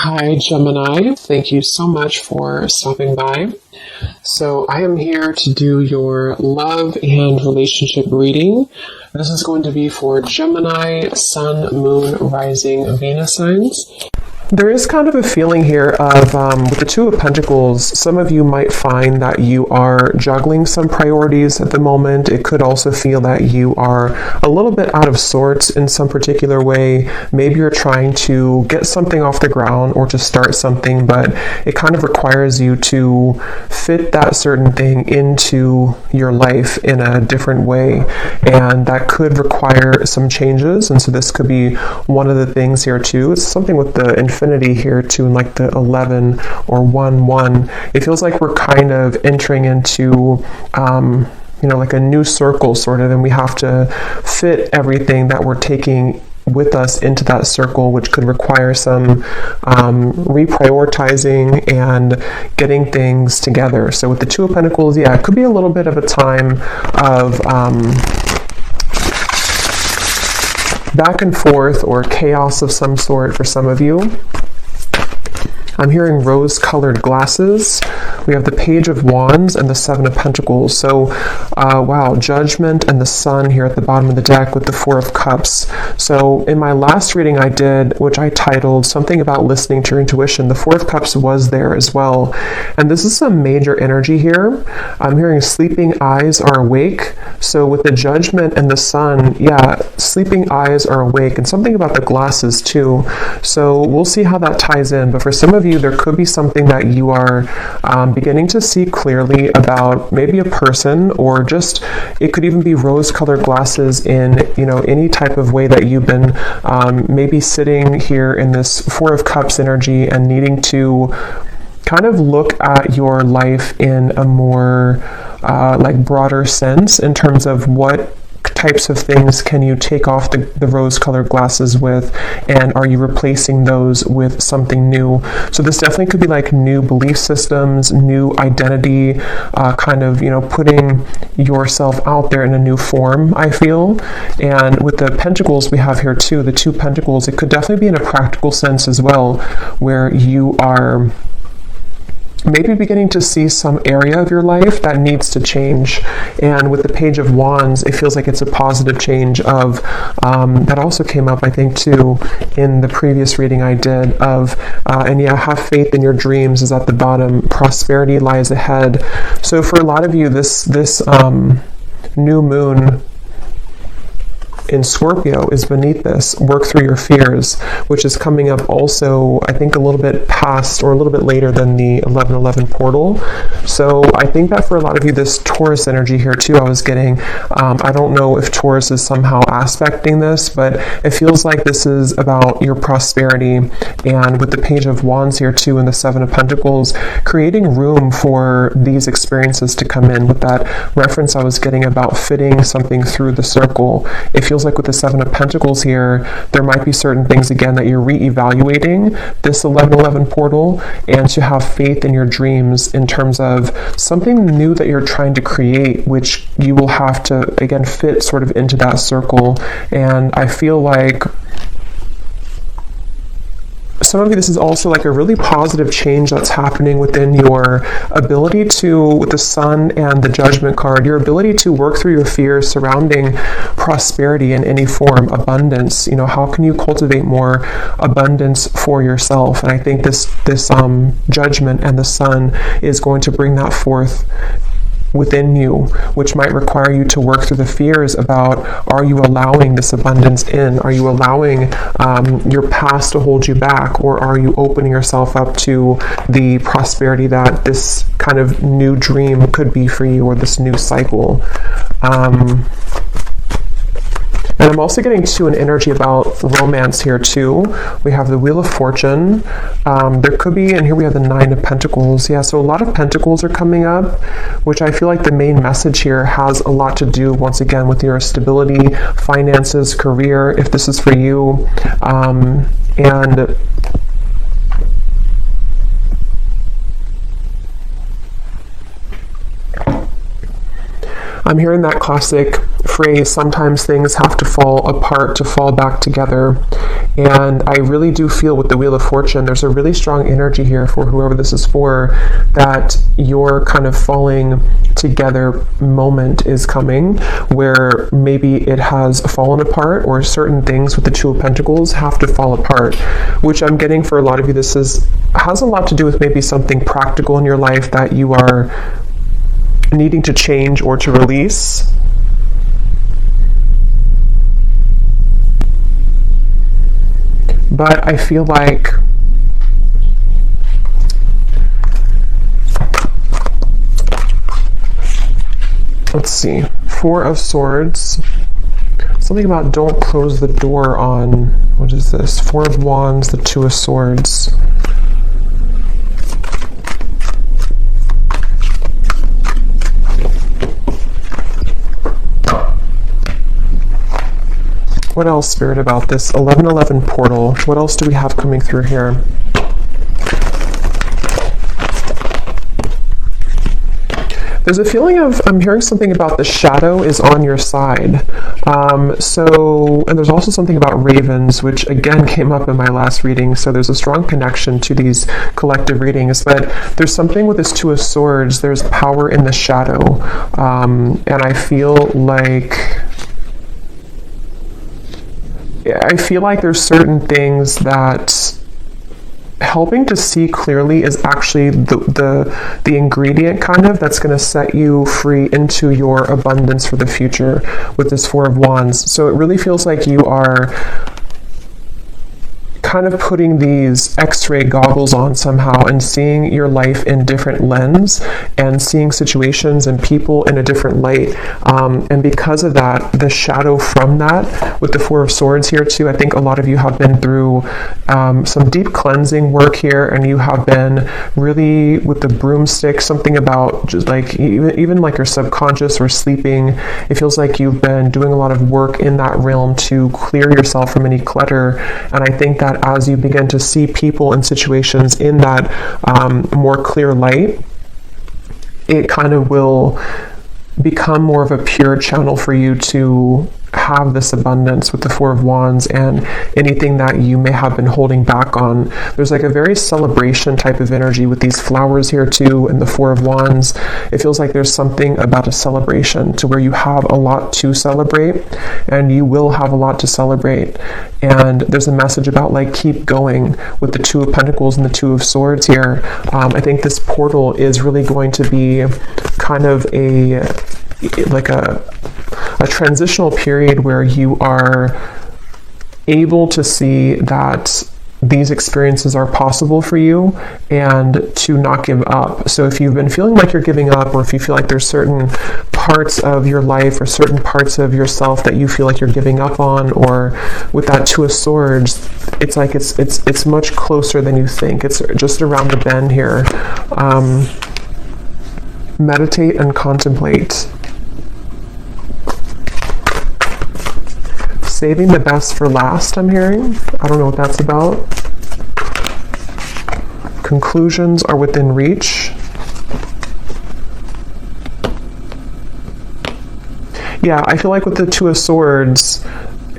Hi, Gemini. Thank you so much for stopping by. So I am here to do your love and relationship reading. This is going to be for Gemini, Sun, Moon, Rising, Venus signs. There is kind of a feeling here of, with the Two of Pentacles, some of you might find that you are juggling some priorities at the moment. It could also feel that you are a little bit out of sorts in some particular way. Maybe you're trying to get something off the ground or to start something, but it kind of requires you to fit that certain thing into your life in a different way. And that could require some changes. And so this could be one of the things here too. It's something with the infinity here too, in like the 11 or 1-1. It feels like we're kind of entering into like a new circle sort of, and we have to fit everything that we're taking with us into that circle, which could require some reprioritizing and getting things together. So with the Two of Pentacles, yeah, it could be a little bit of a time of back and forth or chaos of some sort for some of you. I'm hearing rose-colored glasses. We have the Page of Wands and the Seven of Pentacles. So, wow, Judgment and the Sun here at the bottom of the deck with the Four of Cups. So, in my last reading I did, which I titled something about listening to your intuition, the Four of Cups was there as well. And this is some major energy here. I'm hearing sleeping eyes are awake. So, with the Judgment and the Sun, yeah, sleeping eyes are awake. And something about the glasses too. So, we'll see how that ties in. But for some of you, there could be something that you are beginning to see clearly about, maybe a person, or just it could even be rose-colored glasses in any type of way that you've been maybe sitting here in this Four of Cups energy and needing to kind of look at your life in a more broader sense in terms of what types of things can you take off the rose-colored glasses with, and are you replacing those with something new? So this definitely could be like new belief systems, new identity, kind of putting yourself out there in a new form, I feel. And with the Pentacles we have here too, the Two Pentacles, it could definitely be in a practical sense as well, where you are maybe beginning to see some area of your life that needs to change. And with the Page of Wands, it feels like it's a positive change of, that also came up, I think, too, in the previous reading I did of, and yeah, have faith in your dreams is at the bottom. Prosperity lies ahead. So for a lot of you, this new moon in Scorpio is beneath this. Work through your fears, which is coming up also, I think, a little bit past or a little bit later than the 11/11 portal. So I think that for a lot of you, this Taurus energy here too, I was getting, I don't know if Taurus is somehow aspecting this, but it feels like this is about your prosperity. And with the Page of Wands here too and the Seven of Pentacles, creating room for these experiences to come in. With that reference I was getting about fitting something through the circle, it feels like with the Seven of Pentacles here, there might be certain things again that you're re-evaluating this 11/11 portal, and to have faith in your dreams in terms of something new that you're trying to create, which you will have to again fit sort of into that circle. And I feel like some of you, this is also like a really positive change that's happening within your ability to, with the Sun and the Judgment card, your ability to work through your fears surrounding prosperity in any form, abundance. How can you cultivate more abundance for yourself? And I think this Judgment and the Sun is going to bring that forth within you, which might require you to work through the fears about, are you allowing this abundance in? Are you allowing your past to hold you back? Or are you opening yourself up to the prosperity that this kind of new dream could be for you, or this new cycle? And I'm also getting to an energy about romance here too. We have the Wheel of Fortune. There could be, and here we have the Nine of Pentacles. Yeah, so a lot of Pentacles are coming up, which I feel like the main message here has a lot to do, once again, with your stability, finances, career, if this is for you. And I'm hearing that classic phrase, sometimes things have to fall apart to fall back together. And I really do feel with the Wheel of Fortune, there's a really strong energy here for whoever this is for, that your kind of falling together moment is coming, where maybe it has fallen apart, or certain things with the Two of Pentacles have to fall apart, which I'm getting for a lot of you, this has a lot to do with maybe something practical in your life that you are needing to change or to release. But I feel like let's see, Four of Swords, something about don't close the door on, what is this? Four of Wands, the Two of Swords. What else, Spirit, about this 1111 portal? What else do we have coming through here? There's a feeling of, I'm hearing something about the shadow is on your side. And there's also something about ravens, which again came up in my last reading. So there's a strong connection to these collective readings, but there's something with this Two of Swords. There's power in the shadow. And I feel like there's certain things that helping to see clearly is actually the ingredient kind of that's going to set you free into your abundance for the future with this Four of Wands. So it really feels like you are kind of putting these x-ray goggles on somehow and seeing your life in different lens and seeing situations and people in a different light. And because of that, the shadow from that with the Four of Swords here too, I think a lot of you have been through some deep cleansing work here, and you have been really with the broomstick, something about just like even like your subconscious or sleeping. It feels like you've been doing a lot of work in that realm to clear yourself from any clutter. And I think that as you begin to see people and situations in that more clear light, it kind of will become more of a pure channel for you to have this abundance with the Four of Wands and anything that you may have been holding back on. There's like a very celebration type of energy with these flowers here too, and the Four of Wands. It feels like there's something about a celebration to where you have a lot to celebrate, and you will have a lot to celebrate. And there's a message about like keep going with the Two of Pentacles and the Two of Swords here. I think this portal is really going to be kind of a transitional period where you are able to see that these experiences are possible for you and to not give up. So if you've been feeling like you're giving up, or if you feel like there's certain parts of your life or certain parts of yourself that you feel like you're giving up on, or with that Two of Swords, it's like it's much closer than you think. It's just around the bend here. Meditate and contemplate. Saving the best for last, I'm hearing. I don't know what that's about. Conclusions are within reach. Yeah, I feel like with the Two of Swords,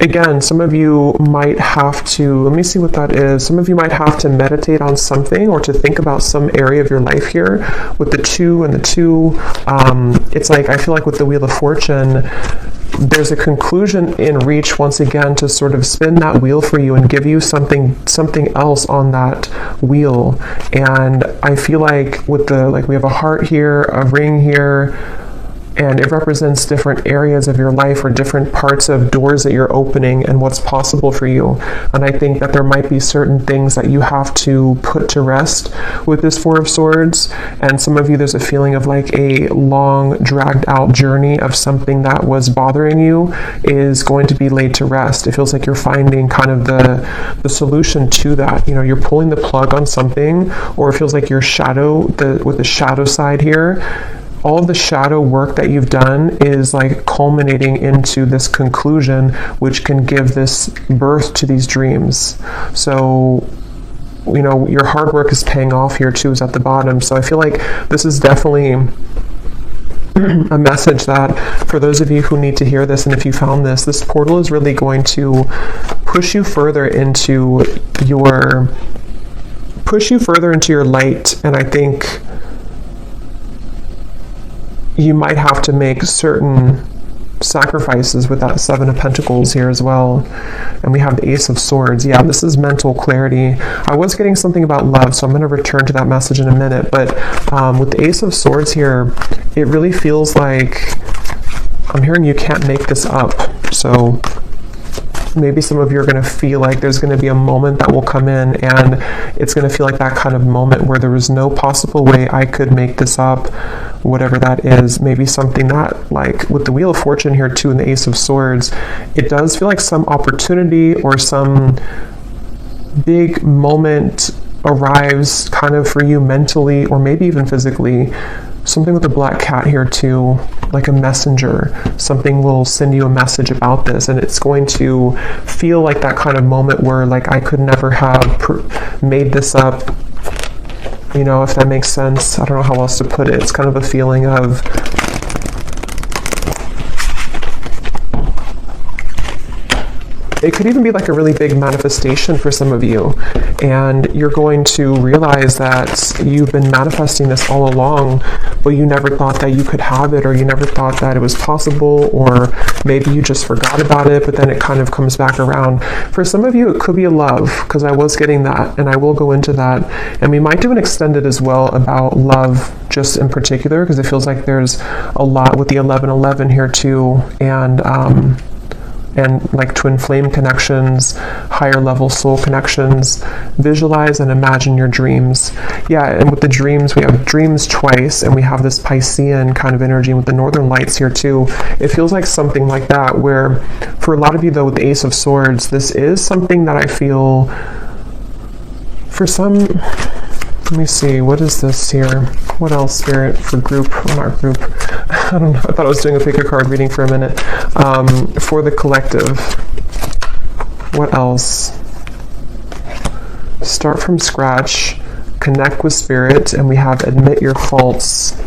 again, some of you might have to, let me see what that is. Some of you might have to meditate on something or to think about some area of your life here. With the two and the two, it's like, I feel like with the Wheel of Fortune, there's a conclusion in reach once again to sort of spin that wheel for you and give you something else on that wheel. And I feel like with the, like we have a heart here, a ring here, and it represents different areas of your life or different parts of doors that you're opening and what's possible for you. And I think that there might be certain things that you have to put to rest with this Four of Swords. And some of you, there's a feeling of like a long dragged out journey of something that was bothering you is going to be laid to rest. It feels like you're finding kind of the solution to that. You know, you're pulling the plug on something, or it feels like your shadow, with the shadow side here, all of the shadow work that you've done is like culminating into this conclusion, which can give this birth to these dreams. So, you know, your hard work is paying off here too, is at the bottom. So I feel like this is definitely a message that for those of you who need to hear this, and if you found this portal is really going to push you further into your light. And I think you might have to make certain sacrifices with that Seven of Pentacles here as well. And we have the Ace of Swords. Yeah, this is mental clarity. I was getting something about love, so I'm going to return to that message in a minute. But with the Ace of Swords here, it really feels like I'm hearing you can't make this up. So maybe some of you are going to feel like there's going to be a moment that will come in, and it's going to feel like that kind of moment where there was no possible way I could make this up, whatever that is. Maybe something that, like with the Wheel of Fortune here too and the Ace of Swords, it does feel like some opportunity or some big moment arrives kind of for you mentally or maybe even physically. Something with the Black Cat here too, like a messenger. Something will send you a message about this, and it's going to feel like that kind of moment where like I could never have made this up, you know, if that makes sense. I don't know how else to put it. It's kind of a feeling of it could even be like a really big manifestation for some of you, and you're going to realize that you've been manifesting this all along, but you never thought that you could have it, or you never thought that it was possible, or maybe you just forgot about it, but then it kind of comes back around. For some of you, it could be a love, because I was getting that, and I will go into that, and we might do an extended as well about love just in particular, because it feels like there's a lot with the 1111 here too, and like twin flame connections, higher level soul connections. Visualize and imagine your dreams. Yeah, and with the dreams, we have dreams twice, and we have this Piscean kind of energy with the Northern Lights here too. It feels like something like that, where for a lot of you though, with the Ace of Swords, this is something that I feel for some. Let me see, what is this here? What else, Spirit, for group, or not group? I don't know, I thought I was doing a pick a card reading for a minute. For the collective, what else? Start from scratch, connect with Spirit, and we have admit your faults.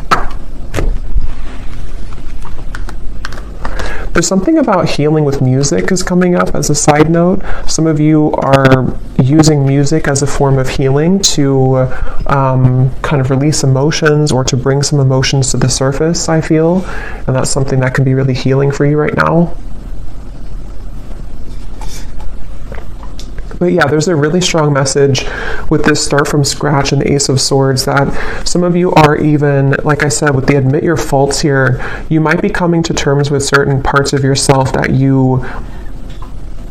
There's something about healing with music is coming up as a side note. Some of you are using music as a form of healing to kind of release emotions or to bring some emotions to the surface, I feel. And that's something that can be really healing for you right now. But yeah, there's a really strong message with this start from scratch and the Ace of Swords that some of you are even, like I said, with the admit your faults here, you might be coming to terms with certain parts of yourself that you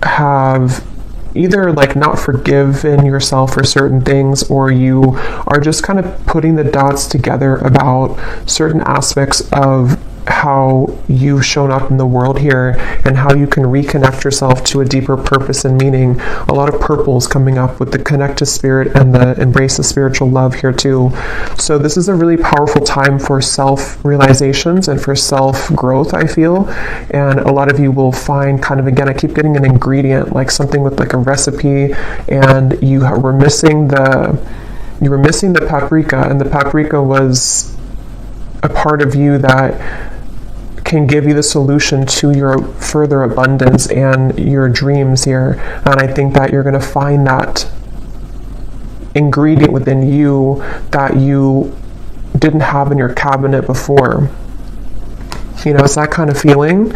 have either like not forgiven yourself for certain things, or you are just kind of putting the dots together about certain aspects of how you've shown up in the world here and how you can reconnect yourself to a deeper purpose and meaning. A lot of purples coming up with the connect to Spirit and the embrace of spiritual love here too. So this is a really powerful time for self-realizations and for self-growth, I feel. And a lot of you will find kind of, again, I keep getting an ingredient, like something with like a recipe, and you were missing the paprika, and the paprika was a part of you that can give you the solution to your further abundance and your dreams here. And I think that you're going to find that ingredient within you that you didn't have in your cabinet before. You know, it's that kind of feeling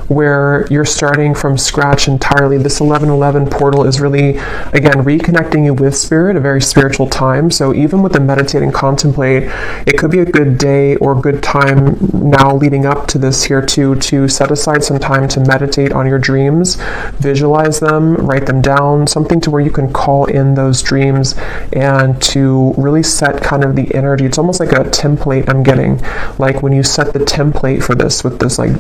where you're starting from scratch entirely. This 1111 portal is really, again, reconnecting you with Spirit, a very spiritual time. So even with the meditate and contemplate, it could be a good day or good time now leading up to this here too, to set aside some time to meditate on your dreams, visualize them, write them down, something to where you can call in those dreams and to really set kind of the energy. It's almost like a template I'm getting, like when you set the template for this with this like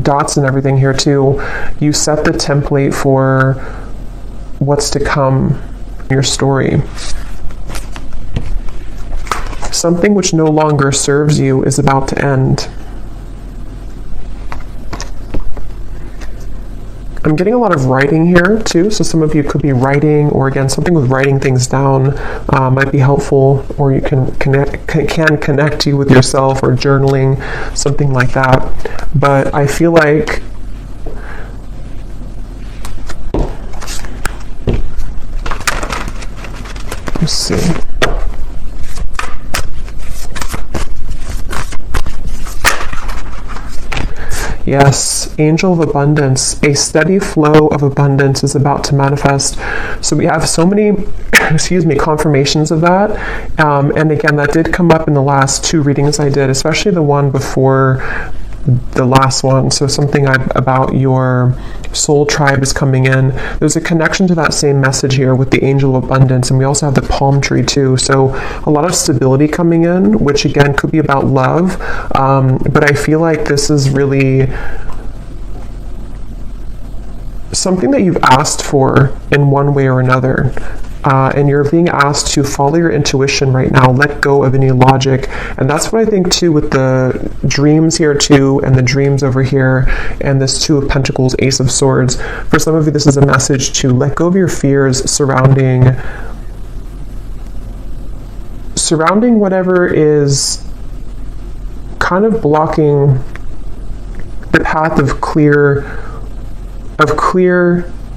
dots and everything here too, you set the template for what's to come in your story. Something which no longer serves you is about to end. I'm getting a lot of writing here too, so some of you could be writing, or again, something with writing things down might be helpful, or you can connect you with yourself, or journaling, something like that. But I feel like let's see. Yes, angel of abundance. A steady flow of abundance is about to manifest. So we have so many, confirmations of that. And again, that did come up in the last 2 readings I did, especially the one before the last one. So something about your soul tribe is coming in. There's a connection to that same message here with the angel of abundance, and we also have the palm tree too. So a lot of stability coming in, which again could be about love, but I feel like this is really something that you've asked for in one way or another. And you're being asked to follow your intuition right now, let go of any logic. And that's what I think too with the dreams here too, and the dreams over here, and this 2 of Pentacles, Ace of Swords. For some of you, this is a message to let go of your fears surrounding whatever is kind of blocking the path of clear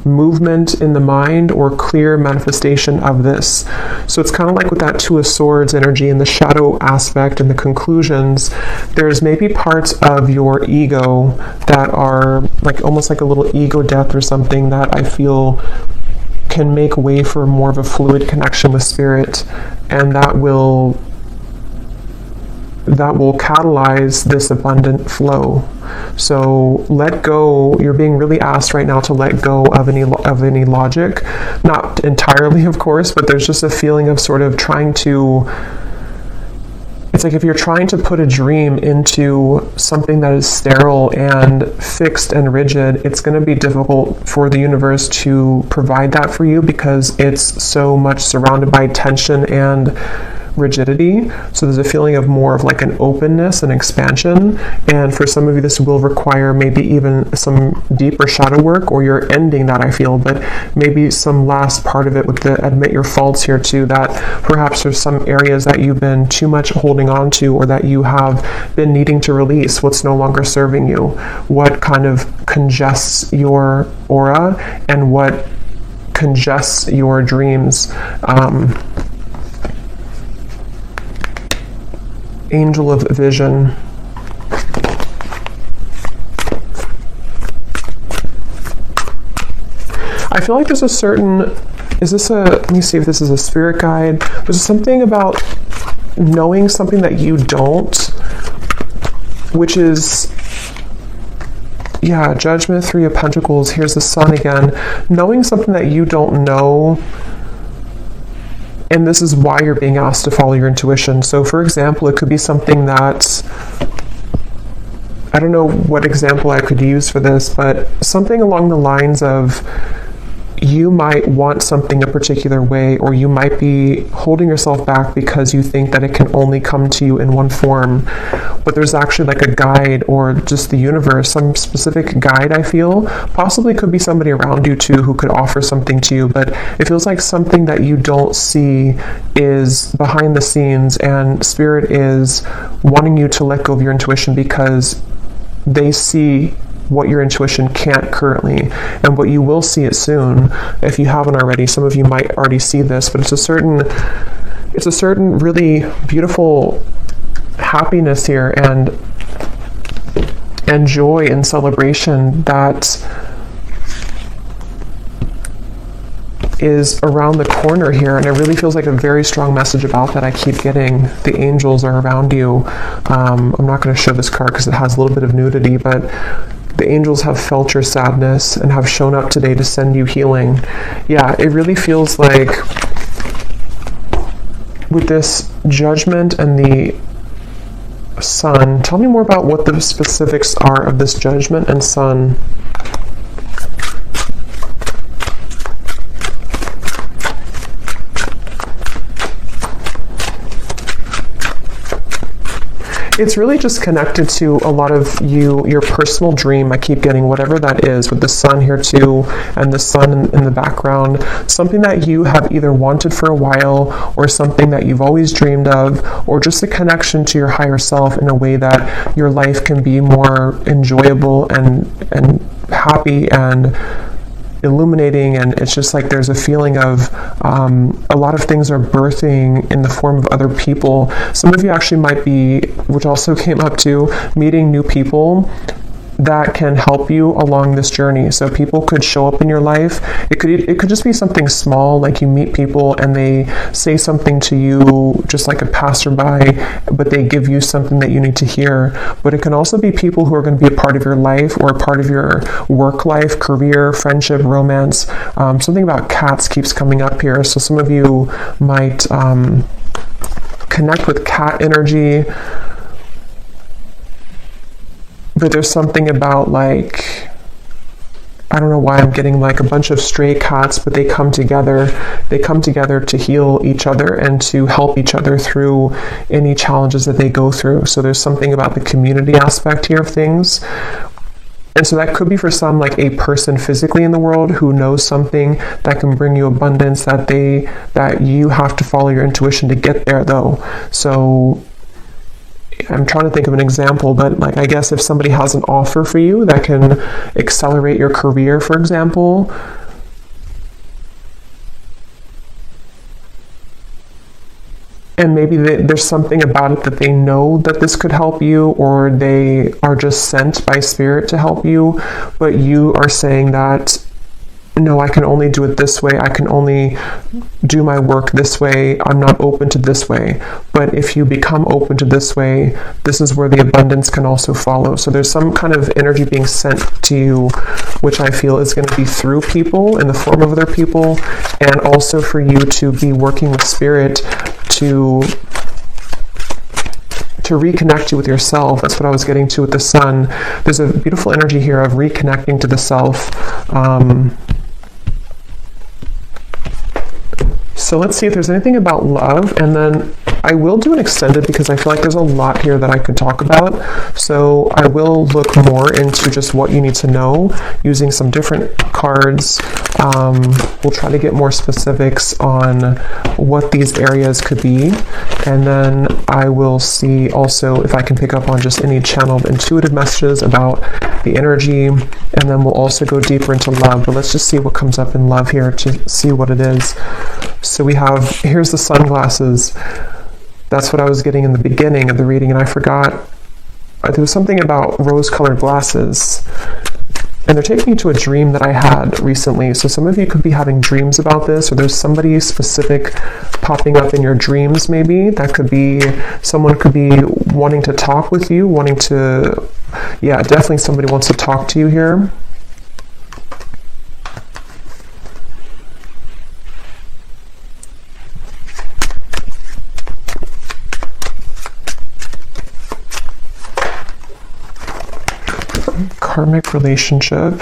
movement in the mind, or clear manifestation of this. So it's kind of like with that 2 of Swords energy and the shadow aspect and the conclusions, there's maybe parts of your ego that are like almost like a little ego death or something that I feel can make way for more of a fluid connection with spirit, and that will catalyze this abundant flow. So let go. You're being really asked right now to let go of any logic, not entirely, of course, but there's just a feeling of sort of trying to. It's like if you're trying to put a dream into something that is sterile and fixed and rigid, it's going to be difficult for the universe to provide that for you, because it's so much surrounded by tension and rigidity. So there's a feeling of more of like an openness and expansion, and for some of you this will require maybe even some deeper shadow work, or you're ending that, I feel, but maybe some last part of it with the admit your faults here too, that perhaps there's some areas that you've been too much holding on to, or that you have been needing to release, what's no longer serving you, what kind of congests your aura, and what congests your dreams. Angel of vision. I feel like there's a certain, let me see if this is a spirit guide. There's something about knowing something that you don't, which is, judgment, 3 of Pentacles. Here's the Sun again. Knowing something that you don't know, and this is why you're being asked to follow your intuition. So for example, it could be something that, I don't know what example I could use for this, but something along the lines of, you might want something a particular way, or you might be holding yourself back because you think that it can only come to you in one form, but there's actually like a guide, or just the universe, some specific guide, I feel. Possibly could be somebody around you too who could offer something to you, but it feels like something that you don't see is behind the scenes, and spirit is wanting you to let go of your intuition, because they see what your intuition can't currently, and what you will see it soon if you haven't already. Some of you might already see this, but it's a certain really beautiful happiness here, and joy and celebration that is around the corner here, and it really feels like a very strong message about that I keep getting. The angels are around you. I'm not going to show this card because it has a little bit of nudity, but the angels have felt your sadness and have shown up today to send you healing. Yeah, it really feels like with this judgment and the Sun. Tell me more about what the specifics are of this judgment and Sun. It's really just connected to a lot of your personal dream. I keep getting whatever that is, with the sun here too, and the sun in the background. Something that you have either wanted for a while, or something that you've always dreamed of, or just a connection to your higher self in a way that your life can be more enjoyable and happy and illuminating. And it's just like there's a feeling of a lot of things are birthing in the form of other people. Some of you actually might be, which also came up too, meeting new people that can help you along this journey. So people could show up in your life. It could just be something small, like you meet people and they say something to you just like a passerby, but they give you something that you need to hear. But it can also be people who are going to be a part of your life, or a part of your work life, career, friendship, romance. Something about cats keeps coming up here. So some of you might connect with cat energy. But there's something about, like, I don't know why I'm getting like a bunch of stray cats, but they come together. They come together to heal each other and to help each other through any challenges that they go through. So there's something about the community aspect here of things. And so that could be for some like a person physically in the world who knows something that can bring you abundance, that you have to follow your intuition to get there though. So I'm trying to think of an example, but like I guess if somebody has an offer for you that can accelerate your career, for example, and maybe there's something about it that they know that this could help you, or they are just sent by spirit to help you, but you are saying that, no, I can only do it this way. I can only do my work this way. I'm not open to this way. But if you become open to this way, this is where the abundance can also follow. So there's some kind of energy being sent to you, which I feel is going to be through people, in the form of other people, and also for you to be working with spirit to reconnect you with yourself. That's what I was getting to with the sun. There's a beautiful energy here of reconnecting to the self. So let's see if there's anything about love, and then I will do an extended because I feel like there's a lot here that I could talk about. So I will look more into just what you need to know using some different cards. We'll try to get more specifics on what these areas could be, and then I will see also if I can pick up on just any channeled intuitive messages about the energy, and then we'll also go deeper into love. But let's just see what comes up in love here to see what it is. So we have, here's the sunglasses. That's what I was getting in the beginning of the reading, and I forgot. There was something about rose-colored glasses. And they're taking you to a dream that I had recently. So some of you could be having dreams about this, or there's somebody specific popping up in your dreams maybe. That could be, someone could be wanting to talk with you, yeah, definitely somebody wants to talk to you here. Karmic relationship.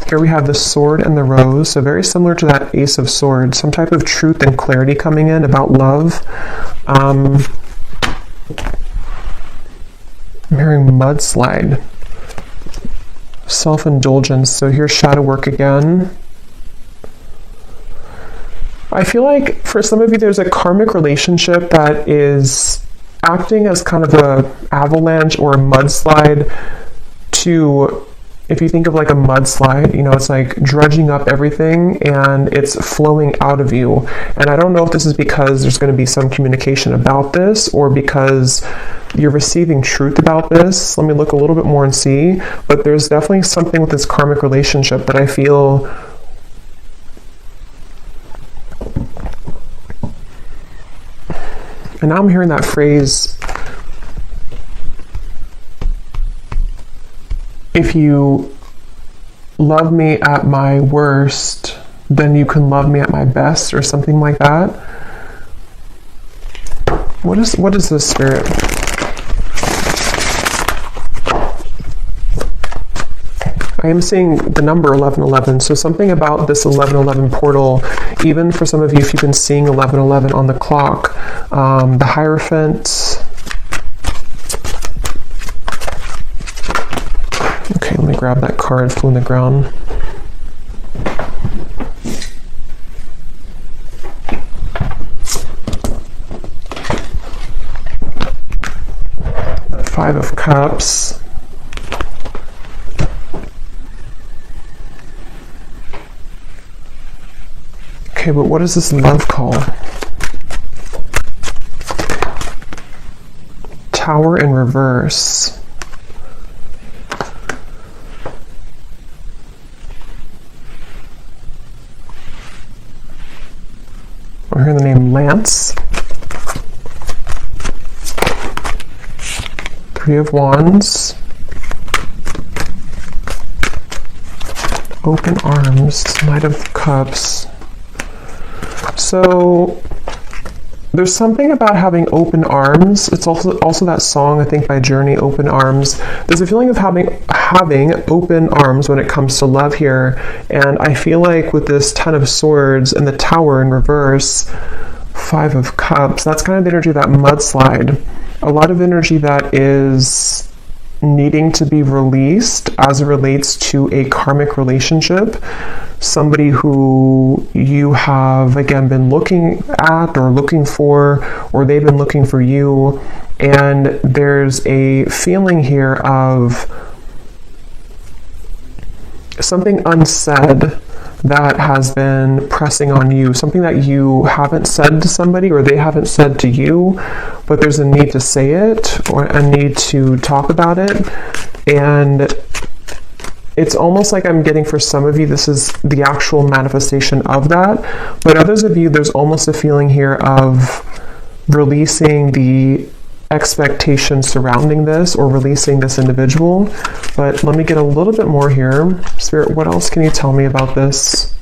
Here we have the sword and the rose, so very similar to that ace of swords. Some type of truth and clarity coming in about love. I'm hearing mudslide. Self-indulgence. So here's shadow work again. I feel like for some of you there's a karmic relationship that is acting as kind of a avalanche or a mudslide to, if you think of like a mudslide, it's like dredging up everything and it's flowing out of you. And I don't know if this is because there's going to be some communication about this, or because you're receiving truth about this. Let me look a little bit more and see. But there's definitely something with this karmic relationship that I feel and now I'm hearing that phrase, if you love me at my worst, then you can love me at my best, or something like that. What is this, Spirit? I am seeing the number 1111, so something about this 1111 portal, even for some of you, if you've been seeing 1111 on the clock, the Hierophant, Okay, let me grab that card, flew in the ground. Five of Cups. Okay, but what is this love call? Tower in reverse. We're hearing the name Lance. Three of Wands. Open Arms. Knight of Cups. So there's something about having open arms. It's also that song, I think, by Journey, Open Arms. There's a feeling of having open arms when it comes to love here. And I feel like with this Ten of Swords and the Tower in reverse, Five of Cups, that's kind of the energy of that mudslide. A lot of energy that is needing to be released as it relates to a karmic relationship. Somebody who you have, again, been looking at or looking for, or they've been looking for you. And there's a feeling here of something unsaid that has been pressing on you, something that you haven't said to somebody or they haven't said to you, but there's a need to say it or a need to talk about it. And it's almost like I'm getting, for some of you, this is the actual manifestation of that. But others of you, there's almost a feeling here of releasing the expectations surrounding this or releasing this individual. But let me get a little bit more here. Spirit, what else can you tell me about this?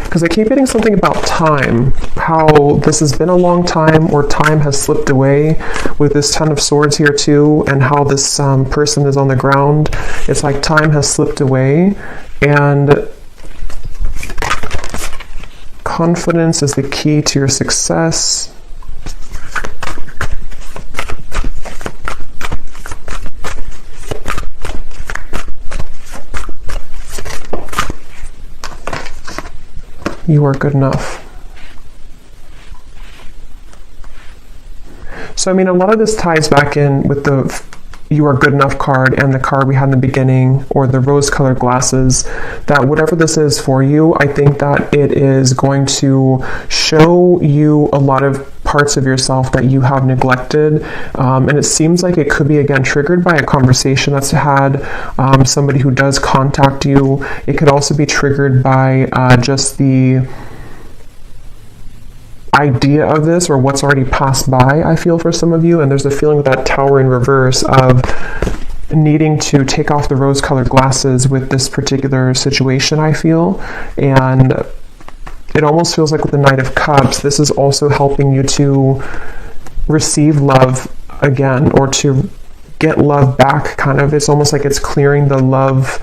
Because I keep getting something about time, how this has been a long time or time has slipped away with this Ten of Swords here too, and how this person is on the ground. It's like time has slipped away, and confidence is the key to your success. You are good enough. So, I mean, a lot of this ties back in with the You Are Good Enough card and the card we had in the beginning, or the rose-colored glasses, that whatever this is for you, I think that it is going to show you a lot of parts of yourself that you have neglected. And it seems like it could be, again, triggered by a conversation that's had, somebody who does contact you. It could also be triggered by just the idea of this or what's already passed by, I feel, for some of you. And there's a feeling with that Tower in reverse of needing to take off the rose-colored glasses with this particular situation, I feel. And it almost feels like with the Knight of Cups, this is also helping you to receive love again, or to get love back, kind of. It's almost like it's clearing the love,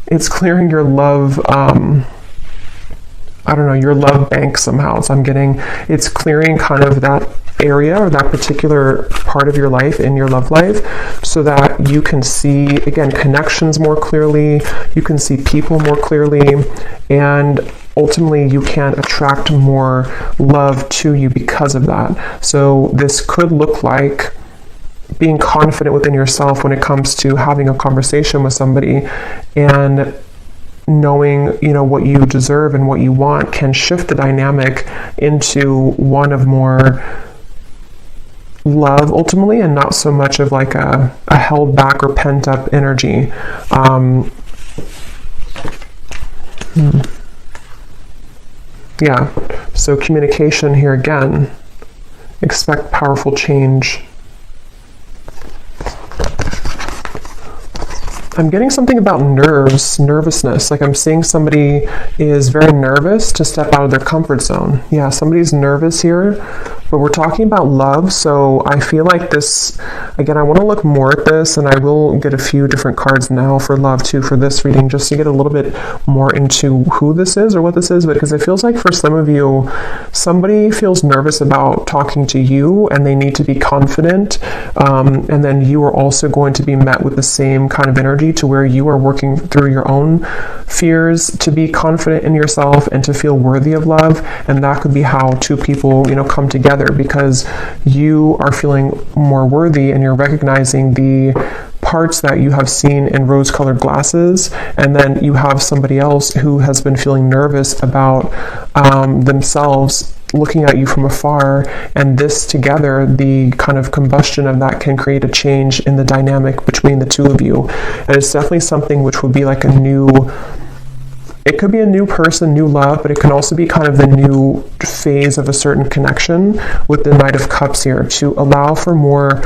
it's clearing your love, I don't know, your love bank somehow. So I'm getting, it's clearing kind of that area or that particular part of your life in your love life, so that you can see, again, connections more clearly, you can see people more clearly, and ultimately you can attract more love to you because of that. So this could look like being confident within yourself when it comes to having a conversation with somebody, and knowing, you know, what you deserve and what you want can shift the dynamic into one of more love ultimately, and not so much of like a held back or pent up energy. Yeah, so communication here again. Expect powerful change. I'm getting something about nervousness. Like I'm seeing somebody is very nervous to step out of their comfort zone. Yeah, somebody's nervous here. But we're talking about love, so I feel like this, again, I want to look more at this, and I will get a few different cards now for love too for this reading, just to get a little bit more into who this is or what this is, because it feels like for some of you, somebody feels nervous about talking to you and they need to be confident, and then you are also going to be met with the same kind of energy to where you are working through your own fears to be confident in yourself and to feel worthy of love. And that could be how two people, come together, because you are feeling more worthy and you're recognizing the parts that you have seen in rose-colored glasses, and then you have somebody else who has been feeling nervous about themselves looking at you from afar, and this together, the kind of combustion of that can create a change in the dynamic between the two of you. And it's definitely something which would be like it could be a new person, new love, but it can also be kind of the new phase of a certain connection with the Knight of Cups here, to allow for more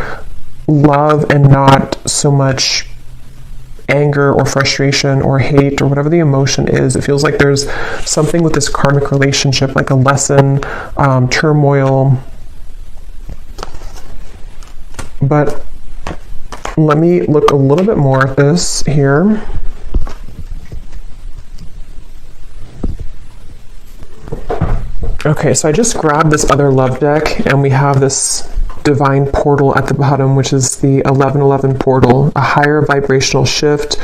love and not so much anger or frustration or hate or whatever the emotion is. It feels like there's something with this karmic relationship, like a lesson, turmoil. But let me look a little bit more at this here. Okay, so I just grabbed this other love deck, and we have this divine portal at the bottom, which is the 1111 portal, a higher vibrational shift,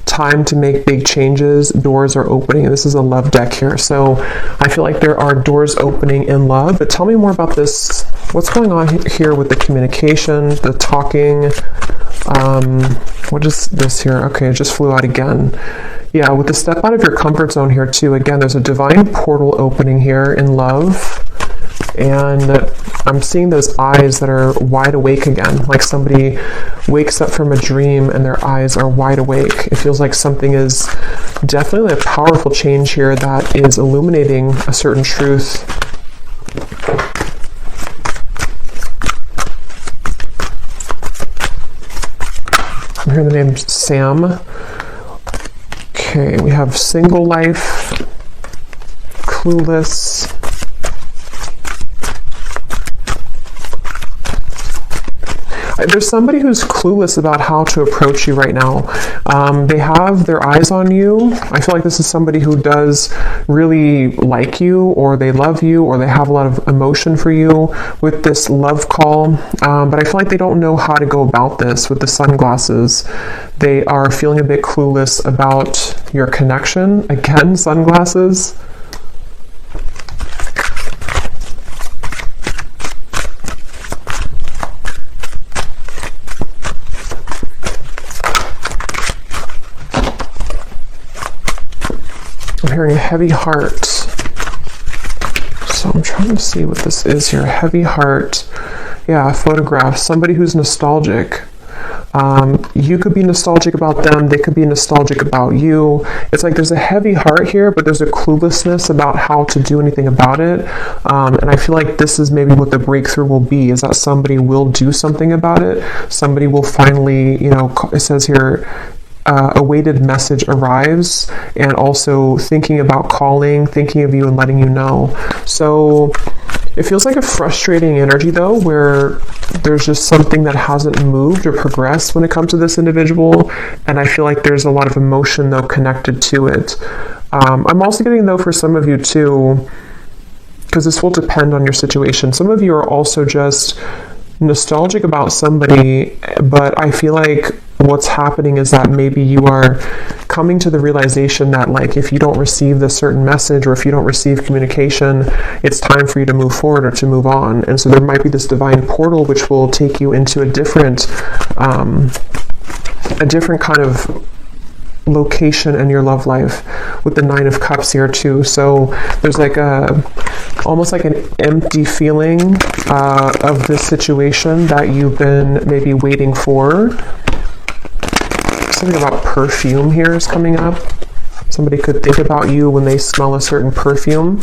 time to make big changes, doors are opening. And this is a love deck here, so I feel like there are doors opening in love. But tell me more about this. What's going on here with the communication, the talking? What is this here? Okay, it just flew out again. Yeah, with the step out of your comfort zone here too, again, there's a divine portal opening here in love. And I'm seeing those eyes that are wide awake again, like somebody wakes up from a dream and their eyes are wide awake. It feels like something is definitely a powerful change here that is illuminating a certain truth. I'm hearing the name Sam. Okay, we have single life, clueless. There's somebody who's clueless about how to approach you right now. They have their eyes on you. I feel like this is somebody who does really like you, or they love you, or they have a lot of emotion for you with this love call. But I feel like they don't know how to go about this with the sunglasses. They are feeling a bit clueless about your connection. Again, sunglasses. I'm hearing a heavy heart. So I'm trying to see what this is here. Heavy heart. Yeah, a photograph. Somebody who's nostalgic. You could be nostalgic about them. They could be nostalgic about you. It's like there's a heavy heart here, but there's a cluelessness about how to do anything about it. And I feel like this is maybe what the breakthrough will be, is that somebody will do something about it. Somebody will finally, it says here, a weighted message arrives, and also thinking about calling, thinking of you and letting you know. So it feels like a frustrating energy though, where there's just something that hasn't moved or progressed when it comes to this individual, and I feel like there's a lot of emotion though connected to it. I'm also getting though for some of you too, because this will depend on your situation, some of you are also just nostalgic about somebody, but I feel like what's happening is that maybe you are coming to the realization that, like, if you don't receive this certain message, or if you don't receive communication, it's time for you to move forward or to move on. And so there might be this divine portal which will take you into a different kind of location in your love life, with the Nine of Cups here too. So there's like almost like an empty feeling of this situation that you've been maybe waiting for. Something about perfume here is coming up. Somebody could think about you when they smell a certain perfume.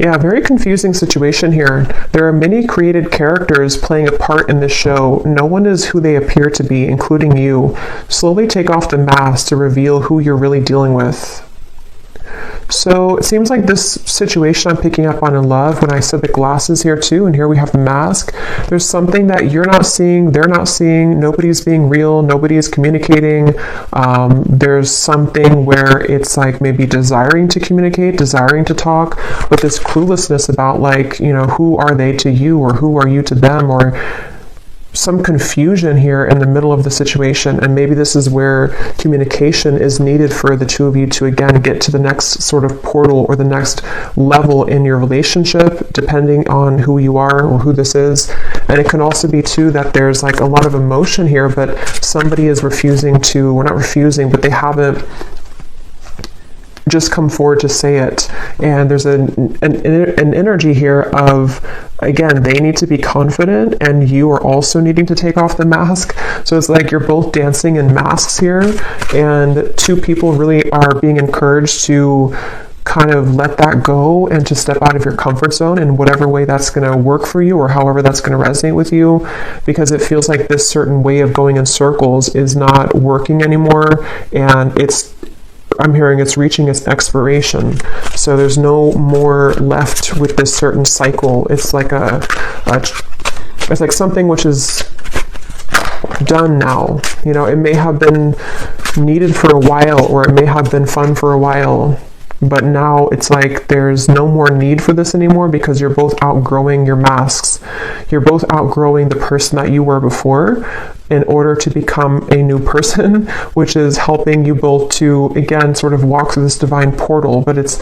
Yeah, very confusing situation here. There are many created characters playing a part in this show. No one is who they appear to be, including you. Slowly take off the mask to reveal who you're really dealing with. So it seems like this situation I'm picking up on in love when I said the glasses here too, and here we have the mask. There's something that you're not seeing, they're not seeing, nobody's being real, nobody is communicating. There's something where it's like maybe desiring to communicate, desiring to talk, but this cluelessness about like, you know, who are they to you or who are you to them, or some confusion here in the middle of the situation. And maybe this is where communication is needed for the two of you to again get to the next sort of portal or the next level in your relationship, depending on who you are or who this is. And it can also be too that there's like a lot of emotion here, but somebody is refusing to, or not refusing, but they haven't just come forward to say it. And there's an energy here of, again, they need to be confident and you are also needing to take off the mask. So it's like you're both dancing in masks here, and two people really are being encouraged to kind of let that go and to step out of your comfort zone in whatever way that's going to work for you or however that's going to resonate with you, because it feels like this certain way of going in circles is not working anymore, and I'm hearing it's reaching its expiration. So there's no more left with this certain cycle. It's like it's like something which is done now. You know, it may have been needed for a while, or it may have been fun for a while, but now it's like there's no more need for this anymore because you're both outgrowing your masks. You're both outgrowing the person that you were before in order to become a new person, which is helping you both to, again, sort of walk through this divine portal. But it's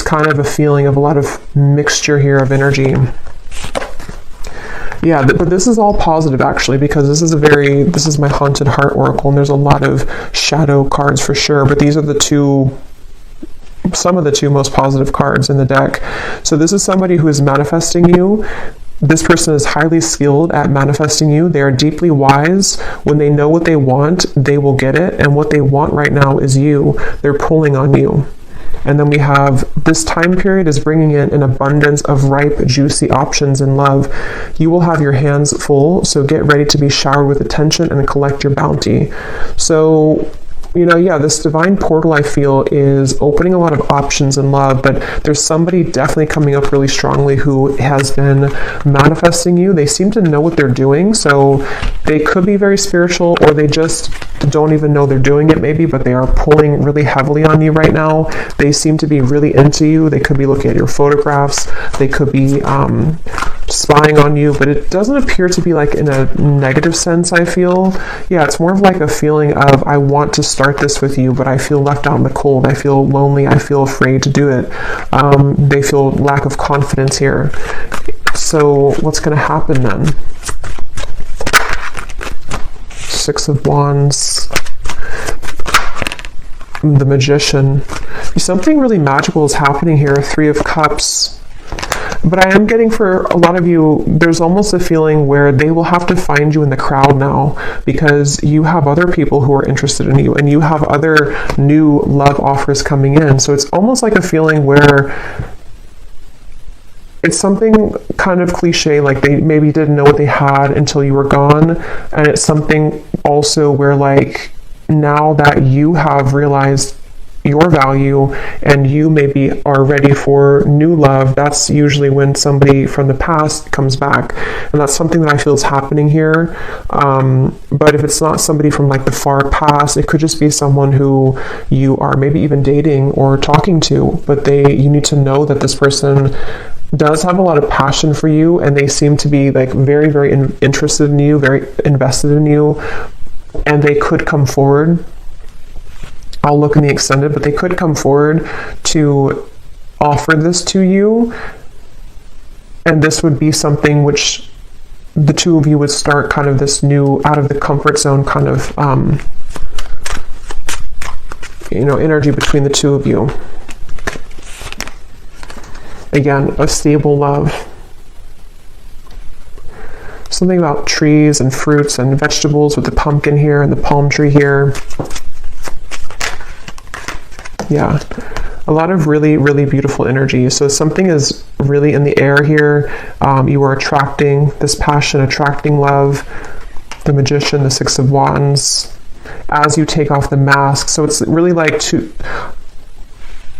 kind of a feeling of a lot of mixture here of energy. Yeah, but this is all positive actually, because this is my Haunted Heart Oracle, and there's a lot of shadow cards for sure, but these are some of the two most positive cards in the deck. So this is somebody who is manifesting you. This person is highly skilled at manifesting you. They are deeply wise. When they know what they want, they will get it. And what they want right now is you. They're pulling on you. And then we have this time period is bringing in an abundance of ripe, juicy options in love. You will have your hands full, so get ready to be showered with attention and collect your bounty. So, you know, yeah, this divine portal I feel is opening a lot of options in love, but there's somebody definitely coming up really strongly who has been manifesting you. They seem to know what they're doing, so they could be very spiritual, or they just don't even know they're doing it maybe, but they are pulling really heavily on you right now. They seem to be really into you. They could be looking at your photographs. They could be spying on you, but it doesn't appear to be like in a negative sense, I feel. Yeah, it's more of like a feeling of, I want to start this with you, but I feel left out in the cold. I feel lonely. I feel afraid to do it. They feel lack of confidence here. So what's going to happen then? Six of Wands. The Magician. Something really magical is happening here. Three of Cups. But I am getting, for a lot of you, there's almost a feeling where they will have to find you in the crowd now, because you have other people who are interested in you, and you have other new love offers coming in. So it's almost like a feeling where it's something kind of cliche, like they maybe didn't know what they had until you were gone. And it's something also where, like, now that you have realized your value and you maybe are ready for new love, that's usually when somebody from the past comes back, and that's something that I feel is happening here. But if it's not somebody from like the far past, it could just be someone who you are maybe even dating or talking to, but you need to know that this person does have a lot of passion for you, and they seem to be like very, very interested in you, very invested in you, and they could come forward. I'll look in the extended, but they could come forward to offer this to you, and this would be something which the two of you would start kind of this new, out of the comfort zone kind of energy between the two of you. Again, a stable love. Something about trees and fruits and vegetables with the pumpkin here and the palm tree here. Yeah, a lot of really, really beautiful energy. So something is really in the air here. You are attracting this passion, attracting love. The Magician, the Six of Wands, as you take off the mask. So it's really like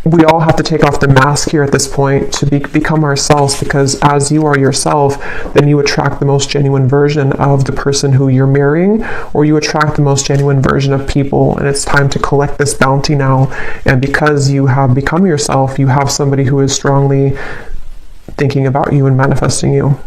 we all have to take off the mask here at this point to become ourselves, because as you are yourself, then you attract the most genuine version of the person who you're marrying, or you attract the most genuine version of people. And it's time to collect this bounty now. And because you have become yourself, you have somebody who is strongly thinking about you and manifesting you.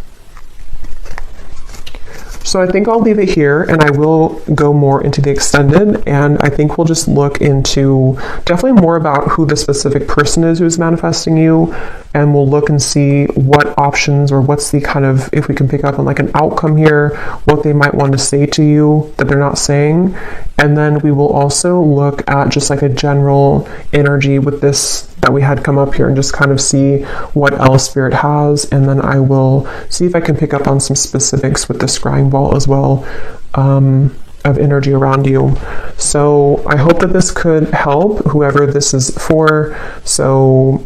So I think I'll leave it here, and I will go more into the extended, and I think we'll just look into definitely more about who the specific person is who's manifesting you, and we'll look and see what options, or what's the kind of, if we can pick up on like an outcome here, what they might want to say to you that they're not saying. And then we will also look at just like a general energy with this that we had come up here, and just kind of see what else Spirit has. And then I will see if I can pick up on some specifics with the scrying ball as well, of energy around you. So I hope that this could help whoever this is for. So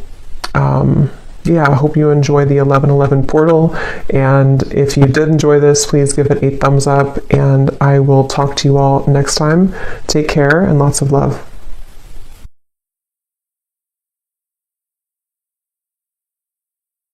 yeah, I hope you enjoy the 1111 portal. And if you did enjoy this, please give it a thumbs up, and I will talk to you all next time. Take care and lots of love.